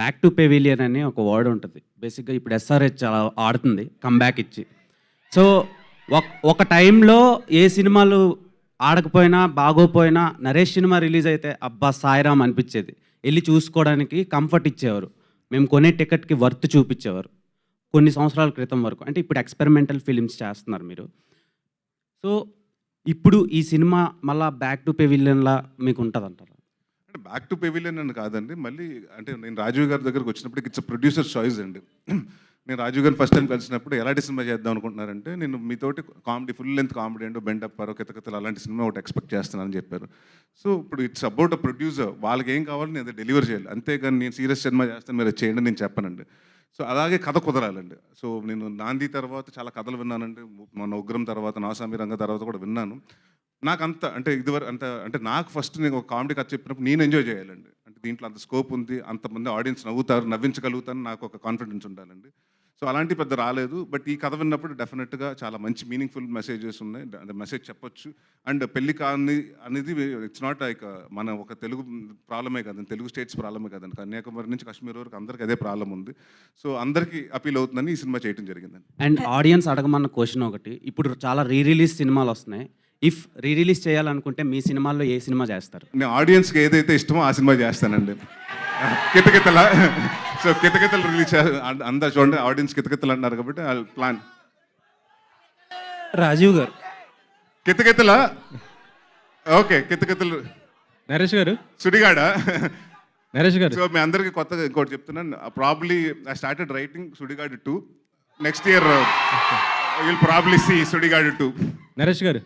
Back to pavilion అని ఒక word ఉంటుంది. బేసిక్‌గా ఇప్పుడు ఎస్ఆర్‌హెచ్ అలా ఆడుతుంది కమ్‌బ్యాక్ ఇచ్చి. సో, ఒక టైంలో ఏ సినిమాలు ఆడకపోయినా, బాగోపోయినా నరేష్ సినిమా రిలీజ్ అయితే అబ్బా! సాయిరాం అనిపిచ్చేది. ఎళ్లి చూసుకోవడానికి కంఫర్ట్ ఇచ్చేవారు. మేము కొనే టికెట్‌కి వర్త్ చూపిచ్చేవారు. కొన్ని సంవత్సరాల క్రితం వరకు. అంటే ఇప్పుడు ఎక్స్‌పెరిమెంటల్ ఫిల్మ్స్ చేస్తున్నారు మీరు. సో, ఇప్పుడు ఈ సినిమా మళ్ళా బ్యాక్ టు పెవిలియన్‌లా మీకుంటదంటారా? అంటే బ్యాక్ టు పెవిలియన్ అని కాదండి. మళ్ళీ అంటే నేను రాజీవ్ గారి దగ్గరికి వచ్చినప్పటికి ఇట్స్ ప్రొడ్యూసర్ చాయిస్ అండి. నేను రాజీవ్ గారిని ఫస్ట్ టైం కలిసినప్పుడు ఎలాంటి సినిమా చేద్దాం అనుకుంటున్నారంటే, నేను మీతోటి comedy full length comedy and Bendu Apparao కితకితలు అలాంటి సినిమా ఒకటి ఎక్స్పెక్ట్ చేస్తున్నానని చెప్పారు. సో ఇప్పుడు ఇట్స్ అబౌట్ అ ప్రొడ్యూసర్. వాళ్ళకి ఏం కావాలో నేను అది డెలివర్ చేయాలి. అంతేగాని నేను సీరియస్ సినిమా చేస్తాను మీరు అది చేయండి నేను చెప్పనండి. సో అలాగే కథ కుదరాలండి. సో నేను నాంది తర్వాత చాలా కథలు విన్నానండి. మొన్న ఉగ్రం తర్వాత నాసామి రంగ తర్వాత కూడా విన్నాను. నాకంత అంటే ఇదివరకు అంటే నాకు ఫస్ట్ నేను ఒక కామెడీ కథ చెప్పినప్పుడు నేను ఎంజాయ్ చేయాలండి. అంటే దీంట్లో అంత స్కోప్ ఉంది, అంతమంది ఆడియన్స్ నవ్వుతారు, నవ్వించగలుగుతాను, నాకు ఒక కాన్ఫిడెన్స్ ఉండాలండి. సో అలాంటి పెద్ద రాలేదు. బట్ ఈ కథ విన్నప్పుడు డెఫినెట్గా చాలా మంచి మీనింగ్ఫుల్ మెసేజెస్ ఉన్నాయి. అంటే మెసేజ్ చెప్పొచ్చు. అండ్ పెళ్లి కాని అనేది ఇట్స్ నాట్ లైక్ మన ఒక తెలుగు ప్రాబ్లమే కదండి, తెలుగు స్టేట్స్ ప్రాబ్లమే కదండి, కన్యాకుమారి నుంచి కాశ్మీర్ వరకు అందరికీ అదే ప్రాబ్లం ఉంది. సో అందరికీ అపీల్ అవుతుందని ఈ సినిమా చేయడం జరిగిందండి. అండ్ ఆడియన్స్ అడగమన్న క్వెషన్ ఒకటి. ఇప్పుడు చాలా రిలీజ్ సినిమాలు వస్తున్నాయి. ఇఫ్ రిలీజ్ చేయాలనుకుంటే మీ సినిమాల్లో ఏ సినిమా చేస్తారు? నేను ఆడియన్స్కి ఏదైతే ఇష్టమో ఆ సినిమా చేస్తానండి. కితకితల. సో కితకితలు రిలీజ్ అందరు చూడండి, ఆడియన్స్ కితకితలు అంటున్నారు కాబట్టి ఐ ప్లాన్. రాజీవ్ గారు. కితకితల. ఓకే కితకితలు. నరేష్ గారు. సుడిగాడ. నరేష్ గారు. సో మీ అందరికీ కొత్తగా ఇంకోటి చెప్తున్నాను. Probably I started writing Sudigadu 2. Next year will probably see Sudigadu 2. Naresh గారు.